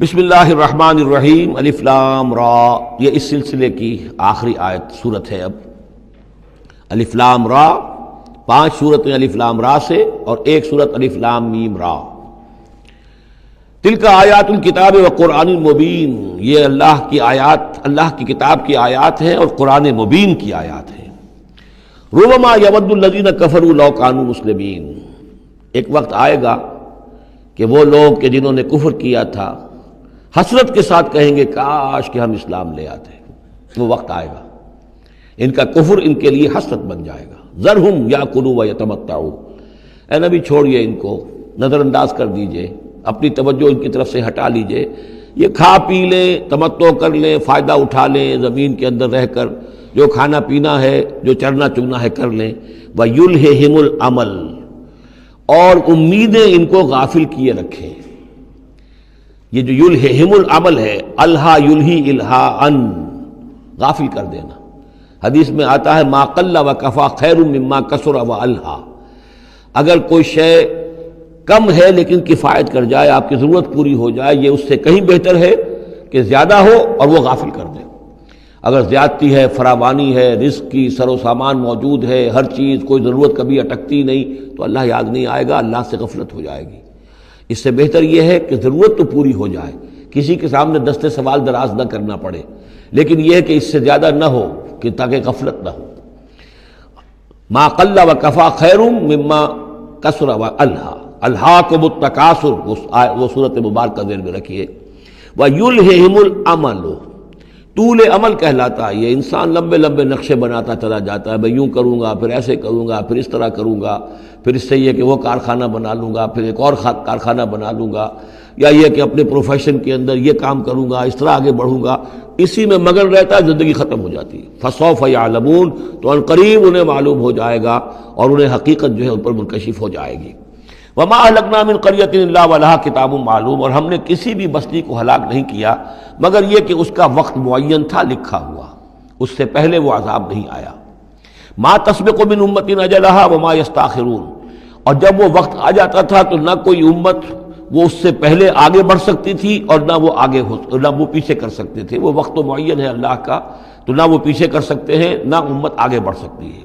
بسم اللہ الرحمن الرحیم الف لام را، یہ اس سلسلے کی آخری آیت سورت ہے۔ اب الف لام را، 5 سورتیں الف لام را سے اور ایک سورت الف لام میم را۔ تلک آیات الکتاب و قرآن مبین، یہ اللہ کی آیات، اللہ کی کتاب کی آیات ہیں اور قرآن مبین کی آیات ہیں۔ ربما یود الذین کفروا لو کانوا مسلمین، ایک وقت آئے گا کہ وہ لوگ کہ جنہوں نے کفر کیا تھا حسرت کے ساتھ کہیں گے کاش کہ ہم اسلام لے آتے۔ وہ وقت آئے گا، ان کا کفر ان کے لیے حسرت بن جائے گا۔ ذرہم یاکلوا ویتمتعوا، اے نبی چھوڑیے ان کو، نظر انداز کر دیجئے، اپنی توجہ ان کی طرف سے ہٹا لیجئے، یہ کھا پی لیں، تمتع کر لیں، فائدہ اٹھا لیں، زمین کے اندر رہ کر جو کھانا پینا ہے، جو چرنا چگنا ہے کر لیں۔ وَيُلْهِهِمُ الْعَمَلُ، اور امیدیں ان کو غافل کیے رکھیں۔ یہ جو یلہہم العمل ہے، الہا یلہی الہاءً، غافل کر دینا۔ حدیث میں آتا ہے ما قل وکفا خیر مما کثر والہا، اگر کوئی شے کم ہے لیکن کفایت کر جائے، آپ کی ضرورت پوری ہو جائے، یہ اس سے کہیں بہتر ہے کہ زیادہ ہو اور وہ غافل کر دے۔ اگر زیادتی ہے، فراوانی ہے، رزق کی سر و سامان موجود ہے، ہر چیز، کوئی ضرورت کبھی اٹکتی نہیں، تو اللہ یاد نہیں آئے گا، اللہ سے غفلت ہو جائے گی۔ اس سے بہتر یہ ہے کہ ضرورت تو پوری ہو جائے، کسی کے سامنے دستے سوال دراز نہ کرنا پڑے، لیکن یہ ہے کہ اس سے زیادہ نہ ہو کہ تاکہ غفلت نہ ہو۔ ما قل وکفا خیر مما کثر والہا، الہاکم التکاثر، وہ صورت مبارکہ ذہن میں رکھیے۔ وَيُلْهِهِمُ الْعَمَلُ، طول عمل کہلاتا ہے، یہ انسان لمبے لمبے نقشے بناتا چلا جاتا ہے، میں یوں کروں گا، پھر ایسے کروں گا، پھر اس طرح کروں گا، پھر اس سے یہ کہ وہ کارخانہ بنا لوں گا، پھر ایک اور کارخانہ بنا لوں گا، یا یہ کہ اپنے پروفیشن کے اندر یہ کام کروں گا، اس طرح آگے بڑھوں گا، اسی میں مگن رہتا ہے، زندگی ختم ہو جاتی ہے۔ فَسَوْفَ يَعْلَمُونَ، تو ان قریب انہیں معلوم ہو جائے گا اور انہیں حقیقت جو ہے ان پر منکشف ہو جائے گی۔ وَمَا أَهْلَكْنَا مِنْ قَرْيَةٍ إِلَّا وَلَهَا کِتَابٌ معلوم، اور ہم نے کسی بھی بستی کو ہلاک نہیں کیا مگر یہ کہ اس کا وقت معین تھا، لکھا ہوا، اس سے پہلے وہ عذاب نہیں آیا۔ مَا تَسْبِقُ مِنْ أُمَّةٍ أَجَلَهَا وَمَا يَسْتَأْخِرُونَ، اور جب وہ وقت آ جاتا تھا تو نہ کوئی امت وہ اس سے پہلے آگے بڑھ سکتی تھی اور نہ وہ پیچھے کر سکتے تھے۔ وہ وقت تو معین ہے اللہ کا، تو نہ وہ پیچھے کر سکتے ہیں نہ امت آگے بڑھ سکتی ہے۔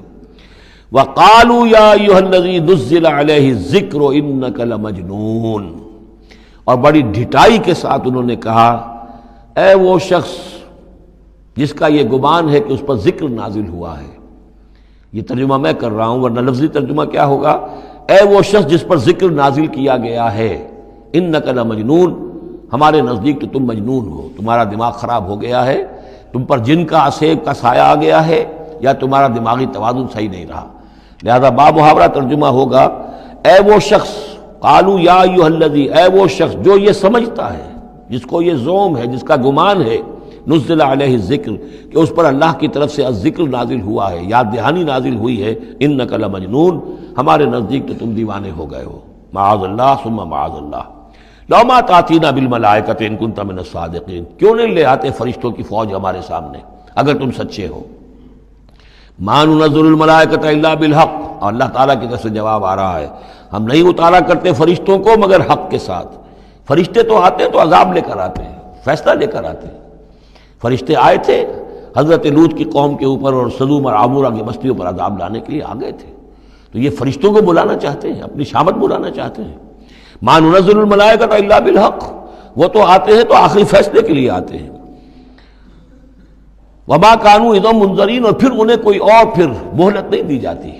وَقَالُوا يَا أَيُّهَا الَّذِي نُزِّلَ عَلَيْهِ الذِّكْرُ إِنَّكَ لَمَجْنُونَ، اور بڑی ڈھٹائی کے ساتھ انہوں نے کہا، اے وہ شخص جس کا یہ گمان ہے کہ اس پر ذکر نازل ہوا ہے۔ یہ ترجمہ میں کر رہا ہوں، ورنہ لفظی ترجمہ کیا ہوگا؟ اے وہ شخص جس پر ذکر نازل کیا گیا ہے، انک لمجنون، ہمارے نزدیک تو تم مجنون ہو، تمہارا دماغ خراب ہو گیا ہے، تم پر جن کا اسیب کا سایہ آ گیا ہے، یا تمہارا دماغی توازن صحیح نہیں رہا۔ لہذا بامحاورہ ترجمہ ہوگا، اے وہ شخص، قالوا یا ایھا الذی، اے وہ شخص جو یہ سمجھتا ہے، جس کو یہ زوم ہے، جس کا گمان ہے، نزل علیہ الذکر، کہ اس پر اللہ کی طرف سے الذکر نازل ہوا ہے، یاد دہانی نازل ہوئی ہے، انک لمجنون، ہمارے نزدیک تو تم دیوانے ہو گئے ہو۔ معاذ اللہ ثم معاذ اللہ، لو ما تاتینا بالملائکۃ ان کنت من الصادقین، کیوں نہیں لے آتے فرشتوں کی فوج ہمارے سامنے اگر تم سچے ہو۔ ما ننزل الملائکۃ الا بالحق، اور اللہ تعالیٰ کی طرف سے جواب آ رہا ہے، ہم نہیں اتارا کرتے فرشتوں کو مگر حق کے ساتھ۔ فرشتے تو آتے ہیں تو عذاب لے کر آتے ہیں، فیصلہ لے کر آتے ہیں۔ فرشتے آئے تھے حضرت لوط کی قوم کے اوپر اور سدوم اور عمورہ کی بستیوں پر عذاب لانے کے لیے آ گئے تھے، تو یہ فرشتوں کو بلانا چاہتے ہیں، اپنی شامت بلانا چاہتے ہیں۔ ما ننزل الملائکۃ الا بالحق، وہ تو آتے ہیں تو آخری فیصلے کے لیے آتے ہیں۔ وما کانوا اذا منذرین، اور پھر انہیں کوئی اور پھر مہلت نہیں دی جاتی۔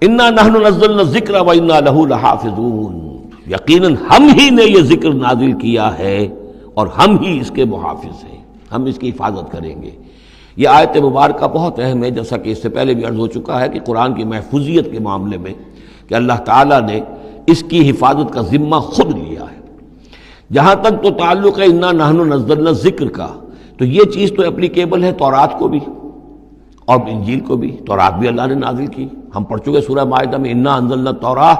انا نحن نزلنا الذکر وانا لہ لحافظون، یقیناً ہم ہی نے یہ ذکر نازل کیا ہے اور ہم ہی اس کے محافظ ہیں، ہم اس کی حفاظت کریں گے۔ یہ آیت مبارکہ بہت اہم ہے، جیسا کہ اس سے پہلے بھی عرض ہو چکا ہے کہ قرآن کی محفوظیت کے معاملے میں کہ اللہ تعالیٰ نے اس کی حفاظت کا ذمہ خود لیا ہے۔ جہاں تک تو تعلق ہے انا نحن نزلنا الذکر کا، تو یہ چیز تو اپلیکیبل ہے تورات کو بھی اور انجیل کو بھی۔ تورات بھی اللہ نے نازل کی، ہم پڑھ چکے سورہ مائدہ میں، انا انزلنا التوراۃ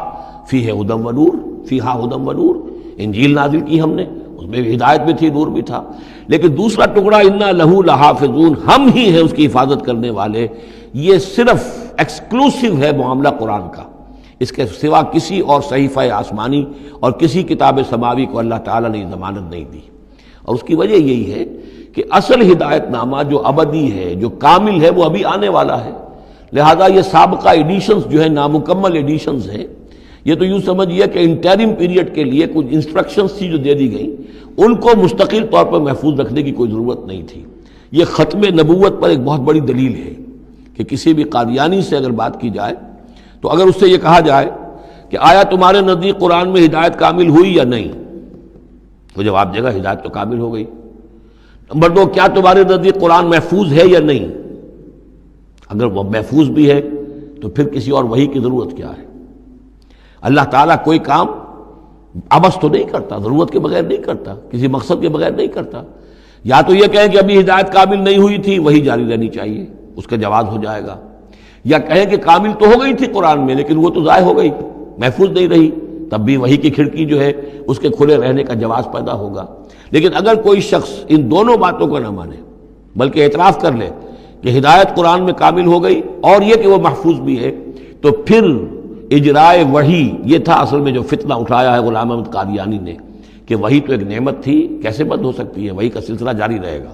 فیہا ھدی ونور، فیہا ھدی ونور۔ انجیل نازل کی ہم نے، اس میں بھی ہدایت بھی تھی، نور بھی تھا۔ لیکن دوسرا ٹکڑا انا لہ لحافظون، ہم ہی ہیں اس کی حفاظت کرنے والے، یہ صرف ایکسکلوسیو ہے معاملہ قرآن کا۔ اس کے سوا کسی اور صحیفہ آسمانی اور کسی کتاب سماوی کو اللہ تعالیٰ نے ضمانت نہیں دی۔ اور اس کی وجہ یہی ہے کہ اصل ہدایت نامہ جو ابدی ہے، جو کامل ہے، وہ ابھی آنے والا ہے۔ لہذا یہ سابقہ ایڈیشنز جو ہیں، نامکمل ایڈیشنز ہیں، یہ تو یوں سمجھیے کہ انٹرم پیریڈ کے لیے کچھ انسٹرکشنز تھی جو دے دی گئیں، ان کو مستقل طور پر محفوظ رکھنے کی کوئی ضرورت نہیں تھی۔ یہ ختم نبوت پر ایک بہت بڑی دلیل ہے کہ کسی بھی قادیانی سے اگر بات کی جائے تو اگر اس سے یہ کہا جائے کہ آیا تمہارے نزدیک قرآن میں ہدایت کامل ہوئی یا نہیں، تو جواب دے گا ہدایت تو کامل ہو گئی۔ نمبر 2، کیا تمہارے نزدیک قرآن محفوظ ہے یا نہیں؟ اگر وہ محفوظ بھی ہے تو پھر کسی اور وحی کی ضرورت کیا ہے؟ اللہ تعالیٰ کوئی کام عبث تو نہیں کرتا، ضرورت کے بغیر نہیں کرتا، کسی مقصد کے بغیر نہیں کرتا۔ یا تو یہ کہیں کہ ابھی ہدایت کامل نہیں ہوئی تھی، وہی جاری رہنی چاہیے، اس کا جواز ہو جائے گا، یا کہیں کہ کامل تو ہو گئی تھی قرآن میں لیکن وہ تو ضائع ہو گئی، محفوظ نہیں رہی، تب بھی وحی کی کھڑکی جو ہے اس کے کھلے رہنے کا جواز پیدا ہوگا۔ لیکن اگر کوئی شخص ان دونوں باتوں کو نہ مانے بلکہ اعتراف کر لے کہ ہدایت قرآن میں کامل ہو گئی اور یہ کہ وہ محفوظ بھی ہے، تو پھر اجرائے وحی، یہ تھا اصل میں جو فتنہ اٹھایا ہے غلام احمد قادیانی نے، کہ وحی تو ایک نعمت تھی، کیسے بند ہو سکتی ہے، وحی کا سلسلہ جاری رہے گا۔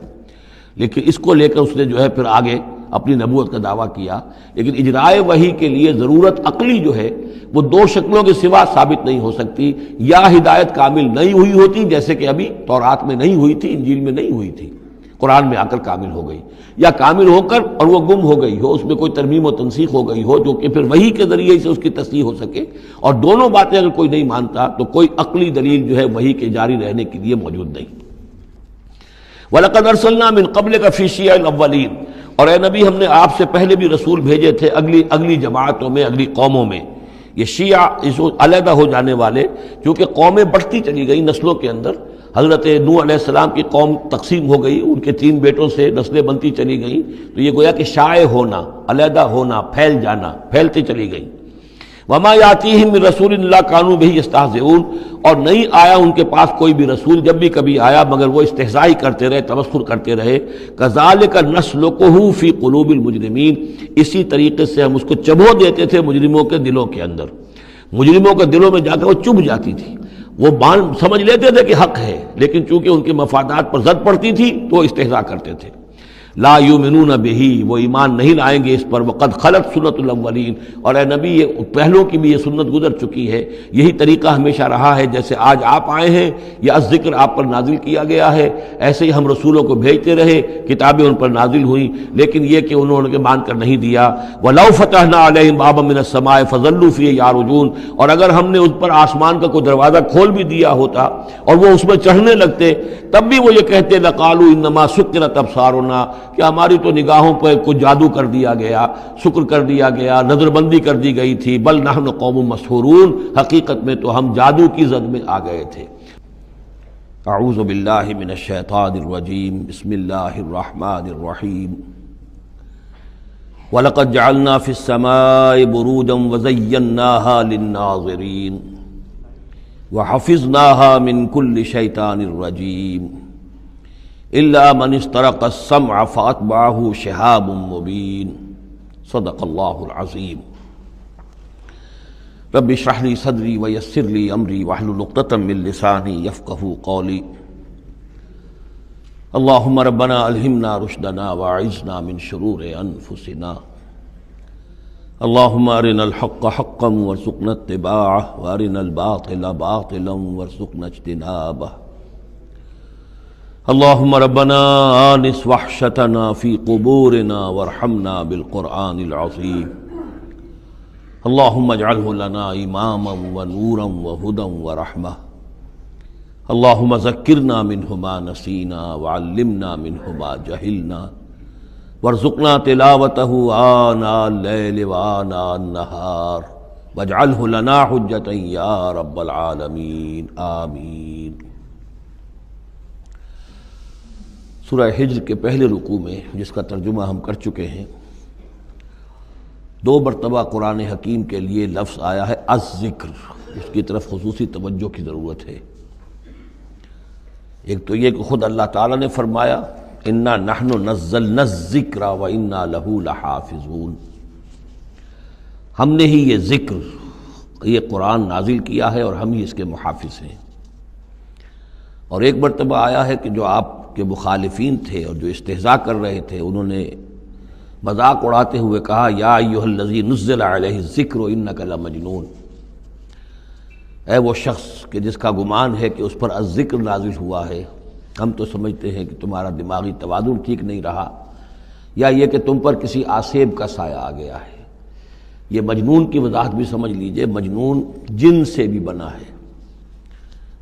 لیکن اس کو لے کر اس نے جو ہے پھر آگے اپنی نبوت کا دعویٰ کیا۔ لیکن اجرائے وحی کے لیے ضرورت عقلی جو ہے وہ دو شکلوں کے سوا ثابت نہیں ہو سکتی، یا ہدایت کامل نہیں ہوئی ہوتی جیسے کہ ابھی تورات میں نہیں ہوئی تھی، انجیل میں نہیں ہوئی تھی، قرآن میں آ کر کامل ہو گئی، یا کامل ہو کر اور وہ گم ہو گئی ہو، اس میں کوئی ترمیم و تنسیخ ہو گئی ہو جو کہ پھر وحی کے ذریعے سے اس کی تصحیح ہو سکے۔ اور دونوں باتیں اگر کوئی نہیں مانتا تو کوئی عقلی دلیل جو ہے وحی کے جاری رہنے کے لیے موجود نہیں۔ وَلَقَدْ أَرْسَلْنَا مِن قَبْلِكَ فِي شِيَعِ الْأَوَّلِينَ، اور اے نبی ہم نے آپ سے پہلے بھی رسول بھیجے تھے اگلی جماعتوں میں، اگلی قوموں میں۔ یہ شیعہ اس علیحدہ ہو جانے والے، کیونکہ قومیں بڑھتی چلی گئی نسلوں کے اندر۔ حضرت نوح علیہ السلام کی قوم تقسیم ہو گئی، ان کے 3 بیٹوں سے نسلیں بنتی چلی گئیں، تو یہ گویا کہ شائع ہونا، علیحدہ ہونا، پھیل جانا، پھیلتی چلی گئیں۔ وما یاتیہم من رسول اللہ کانوا بہ یستہزئون، اور نہیں آیا ان کے پاس کوئی بھی رسول، جب بھی کبھی آیا مگر وہ استہزاء کرتے رہے، تمسخر کرتے رہے۔ کذالک نسلکہ فی قلوب المجرمین، اسی طریقے سے ہم اس کو چبھو دیتے تھے مجرموں کے دلوں کے اندر۔ مجرموں کے دلوں میں جا کر وہ چبھ جاتی تھی، وہ سمجھ لیتے تھے کہ حق ہے، لیکن چونکہ ان کے مفادات پر زد پڑتی تھی تو وہ استہزاء کرتے تھے۔ لا یؤمنون بہ، وہ ایمان نہیں لائیں گے اس پر۔ وقد خلت سنت الاولین، اور اے نبی یہ پہلوں کی بھی یہ سنت گزر چکی ہے، یہی طریقہ ہمیشہ رہا ہے، جیسے آج آپ آئے ہیں یا ذکر آپ پر نازل کیا گیا ہے، ایسے ہی ہم رسولوں کو بھیجتے رہے، کتابیں ان پر نازل ہوئیں، لیکن یہ کہ انہوں نے مان کر نہیں دیا۔ وَلَوْ فَتَحْنَا عَلَيْهِمْ بَابًا مِّنَ السَّمَاءِ فَظَلُّوا فِيهِ يَعْرُجُونَ، اور اگر ہم نے ان پر آسمان کا کوئی دروازہ کھول بھی دیا ہوتا اور وہ اس میں چڑھنے لگتے، تب بھی وہ یہ کہتے لَقَالُوا إِنَّمَا سُكِّرَتْ أَبْصَارُنَا، کہ ہماری تو نگاہوں پر کچھ جادو کر دیا گیا، شکر کر دیا گیا، نظر بندی کر دی گئی تھی۔ بل نحن قوم مسحورون، حقیقت میں تو ہم جادو کی زد میں آ گئے تھے۔ اعوذ باللہ من الشیطان الرجیم، بسم اللہ الرحمن الرحیم۔ وَلَقَدْ جَعَلْنَا فِي السَّمَاءِ بُرُوجًا وَزَيَّنَّاهَا لِلنَّاظِرِينَ وَحَفِظْنَاهَا مِنْ كُلِّ شَيْطَانٍ رَجِيمٍ إِلَّا مَنِ اسْتَرَقَ السَّمْعَ فَأَتْبَعَهُ شِهَابٌ مُّبِينٌ۔ صدق اللہ العظیم۔ رب اشرح لي صدری ویسر لي امری واحلل عقدۃ من لسانی یفقہوا قولی۔ اللہم ربنا الہمنا رشدنا واعذنا من شرور انفسنا۔ اللہم ارنا الحق حقا وارزقنا اتباعہ وارنا الباطل باطلا وارزقنا اجتنابہ۔ اللہم ربنا آنس وحشتنا فی قبورنا وارحمنا بالقرآن العظیم۔ اللہم اجعلہ لنا اماما ونورا وہدا ورحمہ۔ اللہم ذکرنا منہ ما نسینا وعلمنا منہ ما جہلنا وارزقنا تلاوتہ آناء اللیل وآناء النہار واجعلہ لنا حجتا یا رب العالمین، آمین۔ سورہ ہجر کے پہلے رکوع میں، جس کا ترجمہ ہم کر چکے ہیں، 2 مرتبہ قرآن حکیم کے لیے لفظ آیا ہے الذکر، اس کی طرف خصوصی توجہ کی ضرورت ہے۔ ایک تو یہ کہ خود اللہ تعالیٰ نے فرمایا انا نحن نزلنا الذکر وانا لہ لحافظون، ہم نے ہی یہ ذکر یہ قرآن نازل کیا ہے اور ہم ہی اس کے محافظ ہیں۔ اور ایک مرتبہ آیا ہے کہ جو آپ کے مخالفین تھے اور جو استہزاء کر رہے تھے، انہوں نے مذاق اڑاتے ہوئے کہا یا ایھا الذی نزل علیہ الذکر انک لمجنون، اے وہ شخص کہ جس کا گمان ہے کہ اس پر الذکر نازل ہوا ہے، ہم تو سمجھتے ہیں کہ تمہارا دماغی توازن ٹھیک نہیں رہا، یا یہ کہ تم پر کسی آسیب کا سایہ آ گیا ہے۔ یہ مجنون کی وضاحت بھی سمجھ لیجئے، مجنون جن سے بھی بنا ہے۔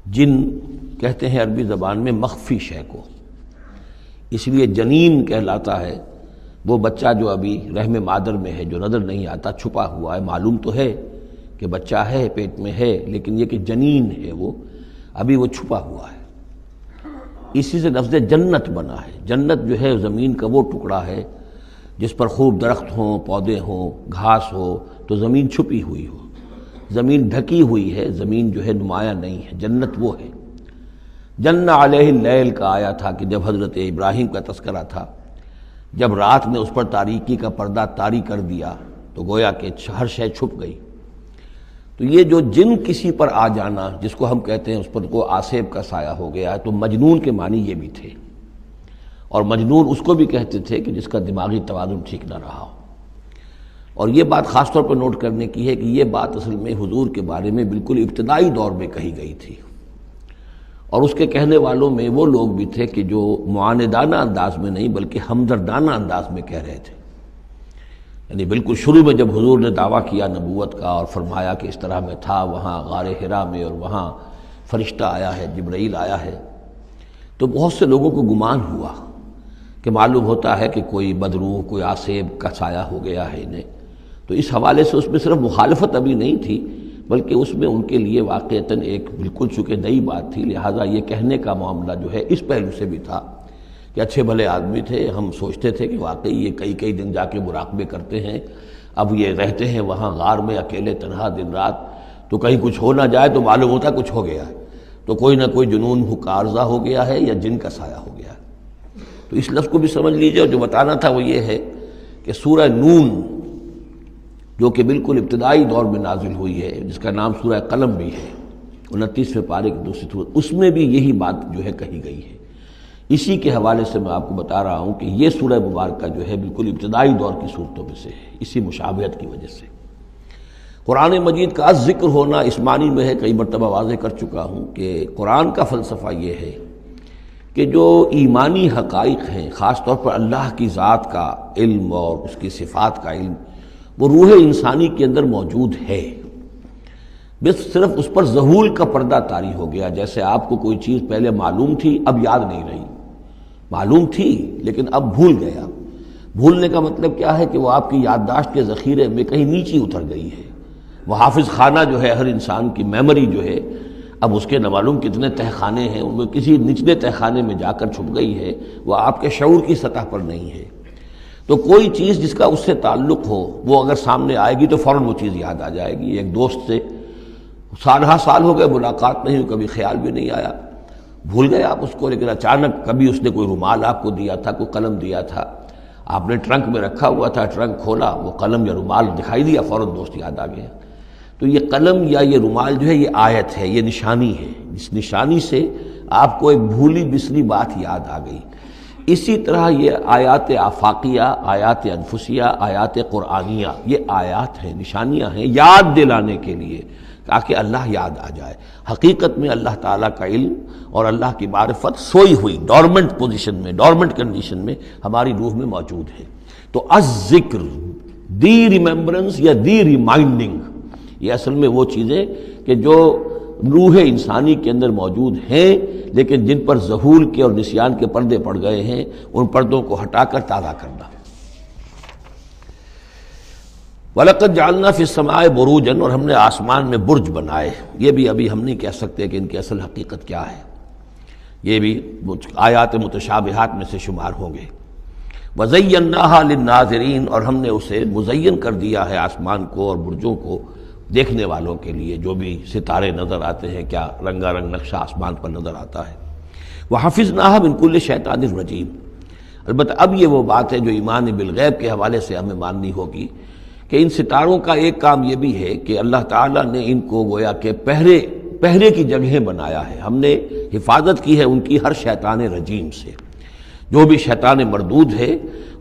جن کہتے ہیں عربی زبان میں مخفی شے کو، اس لیے جنین کہلاتا ہے وہ بچہ جو ابھی رحم مادر میں ہے، جو نظر نہیں آتا، چھپا ہوا ہے، معلوم تو ہے کہ بچہ ہے، پیٹ میں ہے، لیکن یہ کہ جنین ہے، وہ ابھی وہ چھپا ہوا ہے۔ اسی سے لفظ جنت بنا ہے۔ جنت جو ہے زمین کا وہ ٹکڑا ہے جس پر خوب درخت ہوں، پودے ہوں، گھاس ہو، تو زمین چھپی ہوئی ہو، زمین ڈھکی ہوئی ہے، زمین جو ہے نمایاں نہیں ہے۔ جنت وہ ہے۔ جن علیہ اللیل کا آیا تھا کہ جب حضرت ابراہیم کا تذکرہ تھا، جب رات نے اس پر تاریکی کا پردہ طاری کر دیا تو گویا کہ ہر شے چھپ گئی۔ تو یہ جو جن کسی پر آ جانا، جس کو ہم کہتے ہیں اس پر کو آسیب کا سایہ ہو گیا ہے، تو مجنون کے معنی یہ بھی تھے۔ اور مجنون اس کو بھی کہتے تھے کہ جس کا دماغی توازن ٹھیک نہ رہا ہو۔ اور یہ بات خاص طور پر نوٹ کرنے کی ہے کہ یہ بات اصل میں حضور کے بارے میں بالکل ابتدائی دور میں کہی گئی تھی، اور اس کے کہنے والوں میں وہ لوگ بھی تھے کہ جو معاندانہ انداز میں نہیں بلکہ ہمدردانہ انداز میں کہہ رہے تھے۔ یعنی بالکل شروع میں جب حضور نے دعویٰ کیا نبوت کا اور فرمایا کہ اس طرح میں تھا وہاں غار حرا میں، اور وہاں فرشتہ آیا ہے، جبرائیل آیا ہے، تو بہت سے لوگوں کو گمان ہوا کہ معلوم ہوتا ہے کہ کوئی بدروح، کوئی آسیب کا سایہ ہو گیا ہے انہیں۔ تو اس حوالے سے اس میں صرف مخالفت ابھی نہیں تھی، بلکہ اس میں ان کے لیے واقعتاً ایک بالکل چونکہ نئی بات تھی، لہٰذا یہ کہنے کا معاملہ جو ہے اس پہلو سے بھی تھا کہ اچھے بھلے آدمی تھے، ہم سوچتے تھے کہ واقعی یہ کئی دن جا کے مراقبے کرتے ہیں، اب یہ رہتے ہیں وہاں غار میں اکیلے تنہا دن رات، تو کہیں کچھ ہو نہ جائے تو معلوم ہوتا کچھ ہو گیا ہے، تو کوئی نہ کوئی جنون کا عارضہ ہو گیا ہے یا جن کا سایہ ہو گیا ہے۔ تو اس لفظ کو بھی سمجھ لیجیے، اور جو بتانا تھا وہ یہ ہے کہ سورہ نون جو کہ بالکل ابتدائی دور میں نازل ہوئی ہے، جس کا نام سورہ قلم بھی ہے، 29ویں پارے کی دوسری سورت، اس میں بھی یہی بات جو ہے کہی گئی ہے۔ اسی کے حوالے سے میں آپ کو بتا رہا ہوں کہ یہ سورہ مبارکہ جو ہے بالکل ابتدائی دور کی صورتوں میں سے ہے، اسی مشابہت کی وجہ سے۔ قرآن مجید کا ذکر ہونا اس معنی میں ہے، کئی مرتبہ واضح کر چکا ہوں کہ قرآن کا فلسفہ یہ ہے کہ جو ایمانی حقائق ہیں، خاص طور پر اللہ کی ذات کا علم اور اس کی صفات کا علم، وہ روح انسانی کے اندر موجود ہے، بس صرف اس پر ظہور کا پردہ طاری ہو گیا۔ جیسے آپ کو کوئی چیز پہلے معلوم تھی، اب یاد نہیں رہی، معلوم تھی لیکن اب بھول گیا۔ بھولنے کا مطلب کیا ہے کہ وہ آپ کی یادداشت کے ذخیرے میں کہیں نیچی اتر گئی ہے۔ وہ حافظ خانہ جو ہے، ہر انسان کی میموری جو ہے، اب اس کے نہ معلوم کتنے تہہ خانے ہیں، ان میں کسی نچلے تہہ خانے میں جا کر چھپ گئی ہے، وہ آپ کے شعور کی سطح پر نہیں ہے۔ تو کوئی چیز جس کا اس سے تعلق ہو، وہ اگر سامنے آئے گی تو فوراً وہ چیز یاد آ جائے گی۔ ایک دوست سے سالہ سال ہو گئے ملاقات نہیں ہوئی، کبھی خیال بھی نہیں آیا، بھول گئے آپ اس کو، لیکن اچانک کبھی اس نے کوئی رومال آپ کو دیا تھا، کوئی قلم دیا تھا، آپ نے ٹرنک میں رکھا ہوا تھا، ٹرنک کھولا، وہ قلم یا رومال دکھائی دیا، فوراً دوست یاد آ گیا۔ تو یہ قلم یا یہ رومال جو ہے یہ آیت ہے، یہ نشانی ہے، اس نشانی سے آپ کو ایک بھولی بسری بات یاد آ گئی۔ اسی طرح یہ آیات آفاقیہ، آیات انفسیہ، آیات قرآنیہ، یہ آیات ہیں، نشانیاں ہیں یاد دلانے کے لیے، تاکہ اللہ یاد آ جائے۔ حقیقت میں اللہ تعالیٰ کا علم اور اللہ کی معرفت سوئی ہوئی ڈورمنٹ پوزیشن میں، ڈورمنٹ کنڈیشن میں ہماری روح میں موجود ہے۔ تو الذکر، دی ریممبرنس یا دی ریمائنڈنگ، یہ اصل میں وہ چیزیں کہ جو روح انسانی کے اندر موجود ہیں، لیکن جن پر ظہور کے اور نسیان کے پردے پڑ گئے ہیں، ان پردوں کو ہٹا کر تازہ کرنا۔ وَلَقَدْ جَعَلْنَا فِي السَّمَاءِ بُرُوجًا، اور ہم نے آسمان میں برج بنائے۔ یہ بھی ابھی ہم نہیں کہہ سکتے کہ ان کی اصل حقیقت کیا ہے، یہ بھی آیات متشابہات میں سے شمار ہوں گے۔ وَزَيَّنَّاهَا لِلنَّاظِرِينَ، اور ہم نے اسے مزین کر دیا ہے آسمان کو اور برجوں کو دیکھنے والوں کے لیے، جو بھی ستارے نظر آتے ہیں، کیا رنگا رنگ نقشہ آسمان پر نظر آتا ہے۔ وَحَفِظْنَاهَا مِنْ كُلِّ شَيْطَانٍ رَجِيمٍ، البتہ اب یہ وہ بات ہے جو ایمان بالغیب کے حوالے سے ہمیں ماننی ہوگی کہ ان ستاروں کا ایک کام یہ بھی ہے کہ اللہ تعالیٰ نے ان کو گویا کہ پہرے کی جگہیں بنایا ہے. ہم نے حفاظت کی ہے ان کی ہر شیطان رجیم سے. جو بھی شیطان مردود ہے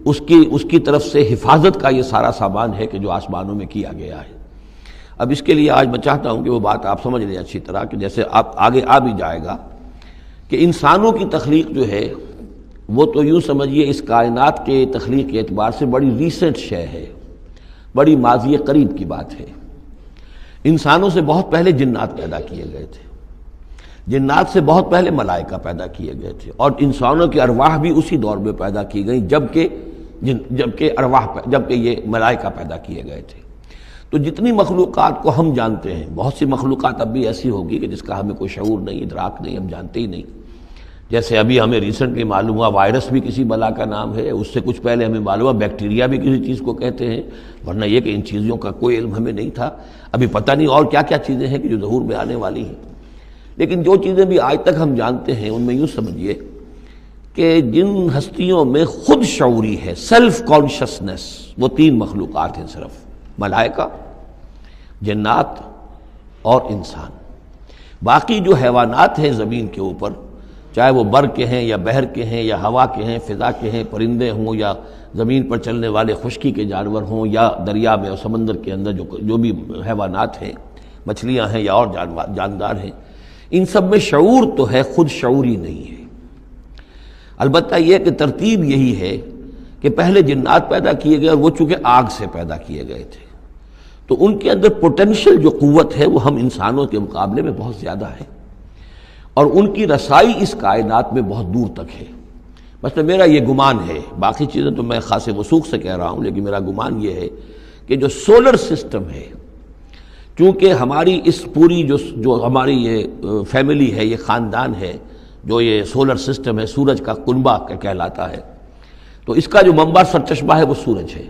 اس کی طرف سے حفاظت کا یہ سارا سامان ہے کہ جو آسمانوں میں کیا گیا ہے. اب اس کے لیے آج میں چاہتا ہوں کہ وہ بات آپ سمجھ لیں اچھی طرح کہ جیسے آپ آگے آ بھی جائے گا کہ انسانوں کی تخلیق جو ہے وہ تو یوں سمجھیے اس کائنات کے تخلیق کے اعتبار سے بڑی ریسنٹ شے ہے، بڑی ماضی قریب کی بات ہے. انسانوں سے بہت پہلے جنات پیدا کیے گئے تھے، جنات سے بہت پہلے ملائکہ پیدا کیے گئے تھے، اور انسانوں کی ارواح بھی اسی دور میں پیدا کی گئیں جبکہ یہ ملائکہ پیدا کیے گئے تھے. تو جتنی مخلوقات کو ہم جانتے ہیں، بہت سی مخلوقات اب بھی ایسی ہوگی کہ جس کا ہمیں کوئی شعور نہیں، ادراک نہیں، ہم جانتے ہی نہیں. جیسے ابھی ہمیں ریسنٹلی معلوم ہوا وائرس بھی کسی بلا کا نام ہے، اس سے کچھ پہلے ہمیں معلوم ہوا بیکٹیریا بھی کسی چیز کو کہتے ہیں، ورنہ یہ کہ ان چیزوں کا کوئی علم ہمیں نہیں تھا. ابھی پتہ نہیں اور کیا کیا چیزیں ہیں کہ جو ظہور میں آنے والی ہیں. لیکن جو چیزیں بھی آج تک ہم جانتے ہیں ان میں یوں سمجھیے کہ جن ہستیوں میں خود شعوری ہے، سیلف کانشسنس، وہ 3 مخلوقات ہیں صرف: ملائکہ، جنات اور انسان. باقی جو حیوانات ہیں زمین کے اوپر، چاہے وہ بر کے ہیں یا بحر کے ہیں یا ہوا کے ہیں، فضا کے ہیں، پرندے ہوں یا زمین پر چلنے والے خشکی کے جانور ہوں یا دریا میں اور سمندر کے اندر جو بھی حیوانات ہیں، مچھلیاں ہیں یا اور جاندار ہیں، ان سب میں شعور تو ہے، خود شعوری نہیں ہے. البتہ یہ کہ ترتیب یہی ہے کہ پہلے جنات پیدا کیے گئے اور وہ چونکہ آگ سے پیدا کیے گئے تھے تو ان کے اندر پوٹینشیل جو قوت ہے وہ ہم انسانوں کے مقابلے میں بہت زیادہ ہے، اور ان کی رسائی اس کائنات میں بہت دور تک ہے. مثلا میرا یہ گمان ہے، باقی چیزیں تو میں خاص وثوق سے کہہ رہا ہوں، لیکن میرا گمان یہ ہے کہ جو سولر سسٹم ہے، چونکہ ہماری اس پوری جو ہماری یہ فیملی ہے، یہ خاندان ہے، جو یہ سولر سسٹم ہے، سورج کا کنبہ کہلاتا ہے، تو اس کا جو منبع سرچشمہ ہے وہ سورج ہے.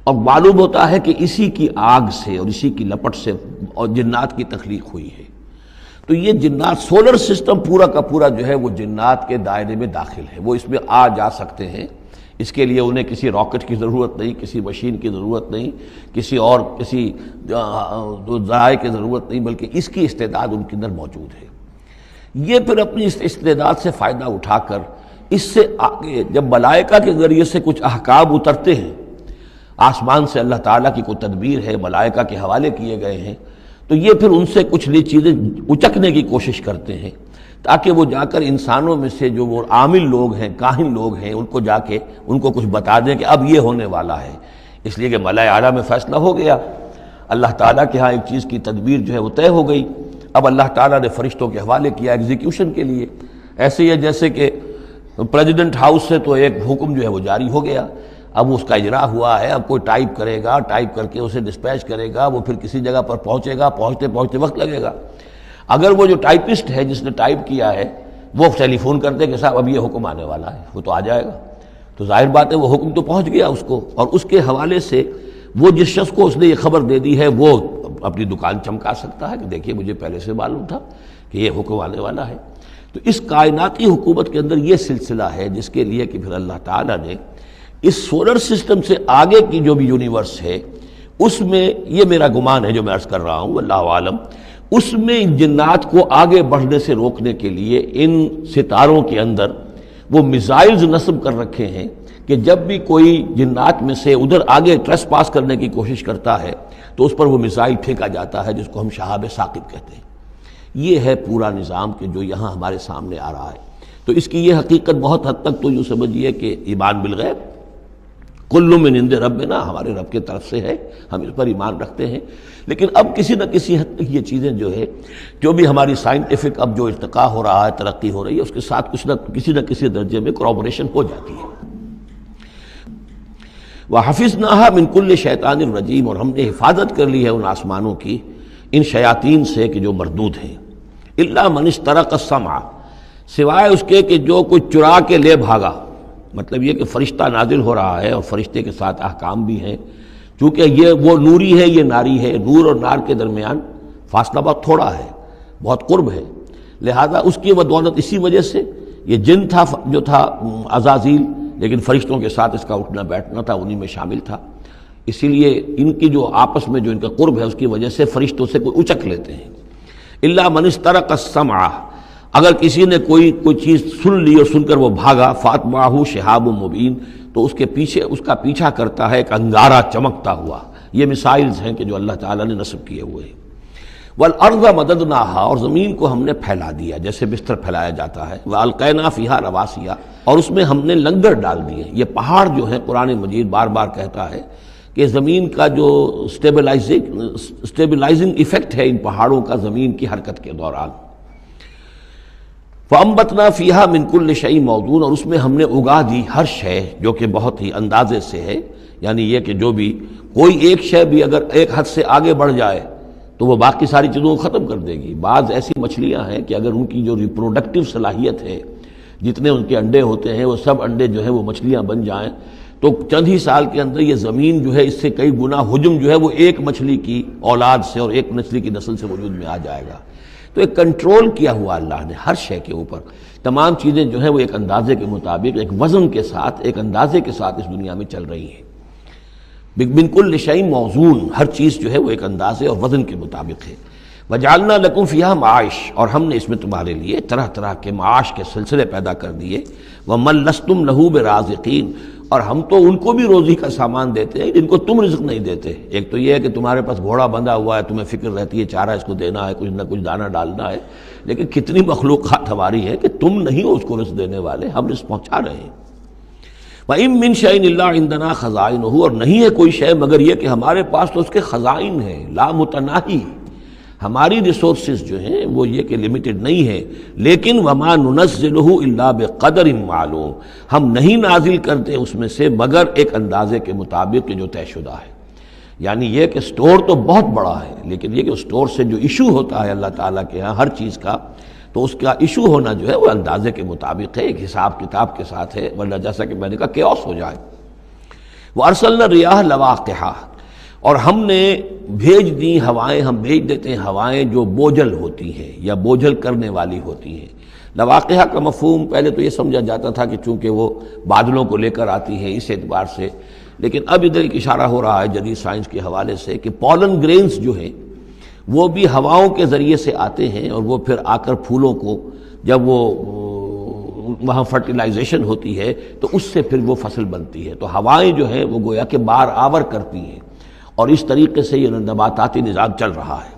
اور معلوم ہوتا ہے کہ اسی کی آگ سے اور اسی کی لپٹ سے اور جنات کی تخلیق ہوئی ہے. تو یہ جنات، سولر سسٹم پورا کا پورا جو ہے وہ جنات کے دائرے میں داخل ہے، وہ اس میں آ جا سکتے ہیں. اس کے لیے انہیں کسی راکٹ کی ضرورت نہیں، کسی مشین کی ضرورت نہیں، کسی ذرائع کی ضرورت نہیں، بلکہ اس کی استعداد ان کے اندر موجود ہے. یہ پھر اپنی اس استعداد سے فائدہ اٹھا کر اس سے آگے جب ملائکہ کے ذریعے سے کچھ احکام اترتے ہیں، آسمان سے اللہ تعالیٰ کی کوئی تدبیر ہے، ملائکہ کے حوالے کیے گئے ہیں، تو یہ پھر ان سے کچھ چیزیں اچکنے کی کوشش کرتے ہیں تاکہ وہ جا کر انسانوں میں سے جو وہ عامل لوگ ہیں، کاہن لوگ ہیں، ان کو جا کے ان کو کچھ بتا دیں کہ اب یہ ہونے والا ہے. اس لیے کہ ملائے اعلیٰ میں فیصلہ ہو گیا، اللہ تعالیٰ کے ہاں ایک چیز کی تدبیر جو ہے وہ طے ہو گئی. اب اللہ تعالیٰ نے فرشتوں کے حوالے کیا ایگزیکیوشن کے لیے. ایسے ہی ہے جیسے کہ پریزیڈنٹ ہاؤس سے تو ایک حکم جو ہے وہ جاری ہو گیا، اب اس کا اجرا ہوا ہے، اب کوئی ٹائپ کرے گا، ٹائپ کر کے اسے ڈسپیچ کرے گا، وہ پھر کسی جگہ پر پہنچے گا، پہنچتے وقت لگے گا. اگر وہ جو ٹائپسٹ ہے جس نے ٹائپ کیا ہے وہ ٹیلی فون کرتے کہ صاحب اب یہ حکم آنے والا ہے، وہ تو آ جائے گا، تو ظاہر بات ہے وہ حکم تو پہنچ گیا اس کو، اور اس کے حوالے سے وہ جس شخص کو اس نے یہ خبر دے دی ہے وہ اپنی دکان چمکا سکتا ہے کہ دیکھیے مجھے پہلے سے معلوم تھا کہ یہ حکم آنے والا ہے. تو اس کائناتی حکومت کے اندر یہ سلسلہ ہے جس کے لیے کہ پھر اللہ تعالیٰ نے اس سولر سسٹم سے آگے کی جو بھی یونیورس ہے اس میں، یہ میرا گمان ہے جو میں عرض کر رہا ہوں، اللہ عالم، اس میں ان جنات کو آگے بڑھنے سے روکنے کے لیے ان ستاروں کے اندر وہ میزائلز نصب کر رکھے ہیں کہ جب بھی کوئی جنات میں سے ادھر آگے ٹریس پاس کرنے کی کوشش کرتا ہے تو اس پر وہ میزائل پھینکا جاتا ہے جس کو ہم شہاب ثاقب کہتے ہیں. یہ ہے پورا نظام کہ جو یہاں ہمارے سامنے آ رہا ہے. تو اس کی یہ حقیقت بہت حد تک تو یوں سمجھیے کہ ایمان بالغیب، کل من عند ربنا، ہمارے رب کے طرف سے ہے، ہم اس پر ایمان رکھتے ہیں. لیکن اب کسی نہ کسی حد تک یہ چیزیں جو ہے، جو بھی ہماری سائنٹیفک اب جو ارتقاء ہو رہا ہے، ترقی ہو رہی ہے، اس کے ساتھ کسی نہ کسی درجے میں کورابوریشن ہو جاتی ہے. وَحَفِظْنَاهَا مِنْ كُلِّ شَيْطَانٍ رَجِيمٍ، اور ہم نے حفاظت کر لی ہے ان آسمانوں کی ان شیاطین سے کہ جو مردود ہیں. إِلَّا مَنِ اسْتَرَقَ السَّمْعَ، سوائے اس کے کہ جو کوئی چرا کے لے بھاگا. مطلب یہ کہ فرشتہ نازل ہو رہا ہے اور فرشتے کے ساتھ احکام بھی ہیں، چونکہ یہ وہ نوری ہے، یہ ناری ہے، نور اور نار کے درمیان فاصلہ بہت تھوڑا ہے، بہت قرب ہے، لہذا اس کی بدولت اسی وجہ سے یہ جن تھا جو تھا عزازیل، لیکن فرشتوں کے ساتھ اس کا اٹھنا بیٹھنا تھا، انہی میں شامل تھا. اسی لیے ان کی جو آپس میں جو ان کا قرب ہے اس کی وجہ سے فرشتوں سے کوئی اچک لیتے ہیں. الا من استرق السمع، اگر کسی نے کوئی چیز سن لی اور سن کر وہ بھاگا، فاتبعہ شہاب مبین، تو اس کے پیچھے اس کا پیچھا کرتا ہے ایک انگارہ چمکتا ہوا. یہ مثائلز ہیں کہ جو اللہ تعالیٰ نے نصب کیے ہوئے ہیں. والارض مددناہا، اور زمین کو ہم نے پھیلا دیا جیسے بستر پھیلایا جاتا ہے. والقینا فیہا رواسیا، اور اس میں ہم نے لنگر ڈال دیے. یہ پہاڑ جو ہیں قرآن مجید بار بار کہتا ہے کہ زمین کا جو اسٹیبلائزنگ ایفیکٹ ہے ان پہاڑوں کا زمین کی حرکت کے دوران. فَأَنبَتْنَا فِيهَا مِن كُلِّ شَيْءٍ مَوْزُونٍ، اور اس میں ہم نے اگا دی ہر شے جو کہ بہت ہی اندازے سے ہے. یعنی یہ کہ جو بھی کوئی ایک شے بھی اگر ایک حد سے آگے بڑھ جائے تو وہ باقی ساری چیزوں کو ختم کر دے گی. بعض ایسی مچھلیاں ہیں کہ اگر ان کی جو ریپروڈکٹیو صلاحیت ہے، جتنے ان کے انڈے ہوتے ہیں وہ سب انڈے جو ہیں وہ مچھلیاں بن جائیں تو چند ہی سال کے اندر یہ زمین جو ہے اس سے کئی گنا حجم جو ہے وہ ایک مچھلی کی اولاد سے اور ایک مچھلی کی نسل سے وجود میں آ جائے گا. تو ایک کنٹرول کیا ہوا اللہ نے ہر شے کے اوپر. تمام چیزیں جو ہیں وہ ایک اندازے کے مطابق، ایک وزن کے ساتھ، ایک اندازے کے ساتھ اس دنیا میں چل رہی ہیں. من کل شیء موزون، ہر چیز جو ہے وہ ایک اندازے اور وزن کے مطابق ہے. وجعلنا لکم فیہا معاش، اور ہم نے اس میں تمہارے لیے طرح طرح کے معاش کے سلسلے پیدا کر دیے. ومن لستم لہ برازقین، اور ہم تو ان کو بھی روزی کا سامان دیتے ہیں جن کو تم رزق نہیں دیتے. ایک تو یہ ہے کہ تمہارے پاس گھوڑا بندھا ہوا ہے، تمہیں فکر رہتی ہے چارہ اس کو دینا ہے، کچھ نہ کچھ دانہ ڈالنا ہے، لیکن کتنی مخلوقات ہماری ہے کہ تم نہیں ہو اس کو رزق دینے والے، ہم رزق پہنچا رہے ہیں. وَإِن مِّن شَيْءٍ إِلَّا عِندَنَا خَزَائِنُهُ، اور نہیں ہے کوئی شے مگر یہ کہ ہمارے پاس تو اس کے خزائن ہیں. لا متناہی، ہماری ریسورسز جو ہیں وہ یہ کہ لمیٹڈ نہیں ہے. لیکن وَمَا نُنَزِّلُهُ إِلَّا بِقَدَرٍ مَعْلُومٍ، ہم نہیں نازل کرتے اس میں سے مگر ایک اندازے کے مطابق جو طے شدہ ہے. یعنی یہ کہ سٹور تو بہت بڑا ہے، لیکن یہ کہ سٹور سے جو ایشو ہوتا ہے اللہ تعالیٰ کے ہاں ہر چیز کا، تو اس کا ایشو ہونا جو ہے وہ اندازے کے مطابق ہے، ایک حساب کتاب کے ساتھ ہے، ورنہ جیسا کہ میں نے کہا کیوس ہو جائے. وَأَرْسَلْنَا الرِّيَاحَ لَوَاقِحَ، اور ہم نے بھیج دی ہوائیں، ہم بھیج دیتے ہیں ہوائیں جو بوجھل ہوتی ہیں یا بوجھل کرنے والی ہوتی ہیں. لواقحہ کا مفہوم پہلے تو یہ سمجھا جاتا تھا کہ چونکہ وہ بادلوں کو لے کر آتی ہیں اس اعتبار سے، لیکن اب ادھر ایک اشارہ ہو رہا ہے جدید سائنس کے حوالے سے کہ پولن گرینز جو ہیں وہ بھی ہواؤں کے ذریعے سے آتے ہیں، اور وہ پھر آ کر پھولوں کو جب وہ وہاں فرٹیلائزیشن ہوتی ہے تو اس سے پھر وہ فصل بنتی ہے. تو ہوائیں جو ہیں وہ گویا کہ بار آور کرتی ہیں، اور اس طریقے سے یہ نباتاتی نظام چل رہا ہے.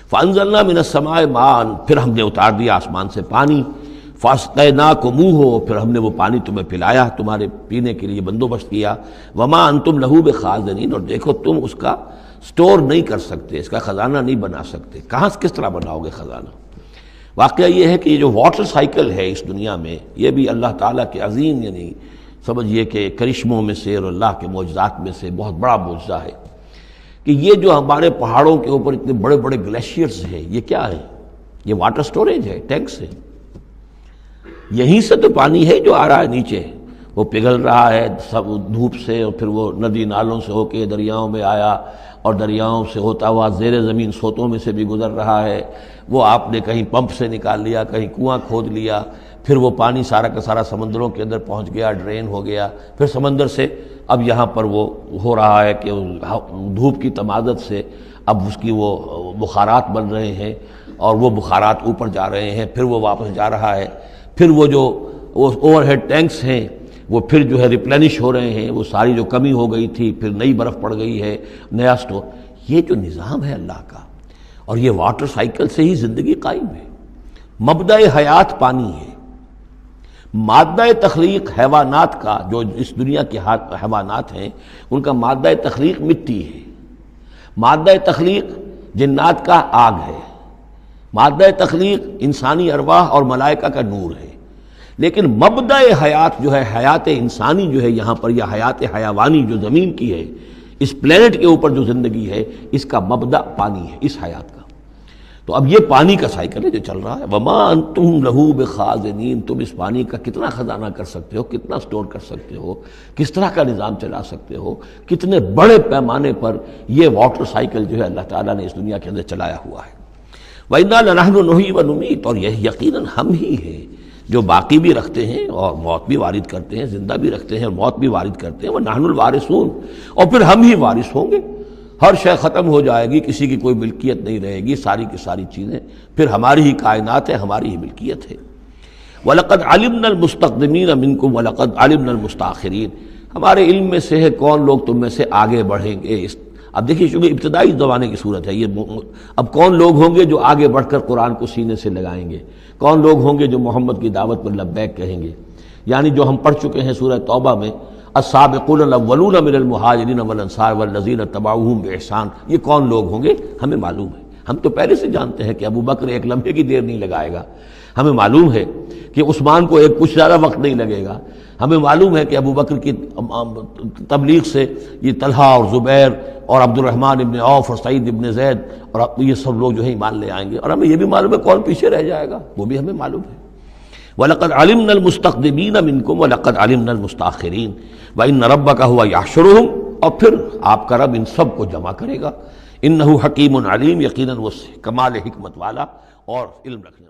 فَأَنزَلْنَا مِنَ السَّمَاءِ مَاءً، پھر ہم نے اتار دیا آسمان سے پانی. فَاسْقَيْنَاكُمُوهُ، پھر ہم نے وہ پانی تمہیں پلایا، تمہارے پینے کے لیے بندوبست کیا. وَمَا أَنْتُمْ لَهُ بِخَازِنِينَ، اور دیکھو تم اس کا سٹور نہیں کر سکتے، اس کا خزانہ نہیں بنا سکتے. کہاں کس طرح بناؤ گے خزانہ؟ واقعہ یہ ہے کہ یہ جو واٹر سائیکل ہے اس دنیا میں، یہ بھی اللہ تعالیٰ کے عظیم، یعنی سمجھیے کہ کرشموں میں سے اور اللہ کے معجزات میں سے بہت بڑا معجزہ ہے کہ یہ جو ہمارے پہاڑوں کے اوپر اتنے بڑے بڑے گلیشیئرز ہیں، یہ کیا ہے؟ یہ واٹر سٹوریج ہے، ٹینکس ہے. یہیں سے تو پانی ہے جو آ رہا ہے نیچے، وہ پگھل رہا ہے سب دھوپ سے، اور پھر وہ ندی نالوں سے ہو کے دریاؤں میں آیا، اور دریاؤں سے ہوتا ہوا زیر زمین سوتوں میں سے بھی گزر رہا ہے. وہ آپ نے کہیں پمپ سے نکال لیا، کہیں کنواں کھود لیا، پھر وہ پانی سارا کا سارا سمندروں کے اندر پہنچ گیا، ڈرین ہو گیا، پھر سمندر سے اب یہاں پر وہ ہو رہا ہے کہ دھوپ کی تمادت سے اب اس کی وہ بخارات بن رہے ہیں، اور وہ بخارات اوپر جا رہے ہیں، پھر وہ واپس جا رہا ہے. پھر وہ جو اوور ہیڈ ٹینکس ہیں وہ پھر جو ہے ریپلینش ہو رہے ہیں، وہ ساری جو کمی ہو گئی تھی پھر نئی برف پڑ گئی ہے، نیا سٹور. یہ جو نظام ہے اللہ کا، اور یہ واٹر سائیکل سے ہی زندگی قائم ہے. مبدأ حیات پانی ہے. مادہ تخلیق حیوانات کا، جو اس دنیا کے حیوانات ہیں ان کا مادہ تخلیق مٹی ہے. مادہ تخلیق جنات کا آگ ہے. مادہ تخلیق انسانی ارواح اور ملائکہ کا نور ہے. لیکن مبدأ حیات جو ہے، حیات انسانی جو ہے یہاں پر، یا حیات حیوانی جو زمین کی ہے، اس پلینٹ کے اوپر جو زندگی ہے، اس کا مبدأ پانی ہے، اس حیات کا. تو اب یہ پانی کا سائیکل ہے جو چل رہا ہے. وما انتم لہو بخازنین، تم اس پانی کا کتنا خزانہ کر سکتے ہو، کتنا سٹور کر سکتے ہو، کس طرح کا نظام چلا سکتے ہو، کتنے بڑے پیمانے پر یہ واٹر سائیکل جو ہے اللہ تعالیٰ نے اس دنیا کے اندر چلایا ہوا ہے. وَإِنَّا لَنَحْنُ نُحْيِي وَنُمِيتُ، اور یہ یقیناً ہم ہی ہیں جو باقی بھی رکھتے ہیں اور موت بھی وارد کرتے ہیں، زندہ بھی رکھتے ہیں اور موت بھی وارد کرتے ہیں، وَنَحْنُ الْوَارِثُونَ، اور پھر ہم ہی وارث ہوں گے۔ ہر شے ختم ہو جائے گی، کسی کی کوئی ملکیت نہیں رہے گی، ساری کی ساری چیزیں پھر ہماری ہی کائنات ہے، ہماری ہی ملکیت ہے۔ وَلَقَدْ عَلِمْنَا الْمُسْتَقْدِمِينَ مِنْكُمْ وَلَقَدْ عَلِمْنَا الْمُسْتَأْخِرِينَ، ہمارے علم میں سے ہے کون لوگ تم میں سے آگے بڑھیں گے۔ اب دیکھیے چونکہ ابتدائی زمانے کی صورت ہے یہ، اب کون لوگ ہوں گے جو آگے بڑھ کر قرآن کو سینے سے لگائیں گے، کون لوگ ہوں گے جو محمد کی دعوت پر لبیک کہیں گے، یعنی جو ہم پڑھ چکے ہیں سورہ توبہ میں، السابقون الاولون من المہاجرین والانصار والذین اتبعوہم باحسان، یہ کون لوگ ہوں گے ہمیں معلوم ہے، ہم تو پہلے سے جانتے ہیں کہ ابو بکر ایک لمحے کی دیر نہیں لگائے گا، ہمیں معلوم ہے کہ عثمان کو ایک کچھ زیادہ وقت نہیں لگے گا، ہمیں معلوم ہے کہ ابو بکر کی تبلیغ سے یہ طلحہ اور زبیر اور عبد الرحمن ابن عوف اور سعید ابن زید اور یہ سب لوگ جو ہیں ایمان لے آئیں گے، اور ہمیں یہ بھی معلوم ہے کون پیچھے رہ جائے گا، وہ بھی ہمیں معلوم ہے۔ وَلَقَدْ عَلِمْنَا الْمُسْتَقْدِمِينَ مِنْكُمْ وَلَقَدْ عَلِمْنَا الْمُسْتَأْخِرِينَ وَإِنَّ رَبَّكَ هُوَ يَحْشُرُهُمْ، اور پھر آپ کا رب ان سب کو جمع کرے گا۔ إِنَّهُ حَكِيمٌ عَلِيمٌ، یقیناً وہ کمال حکمت والا اور علم رکھنے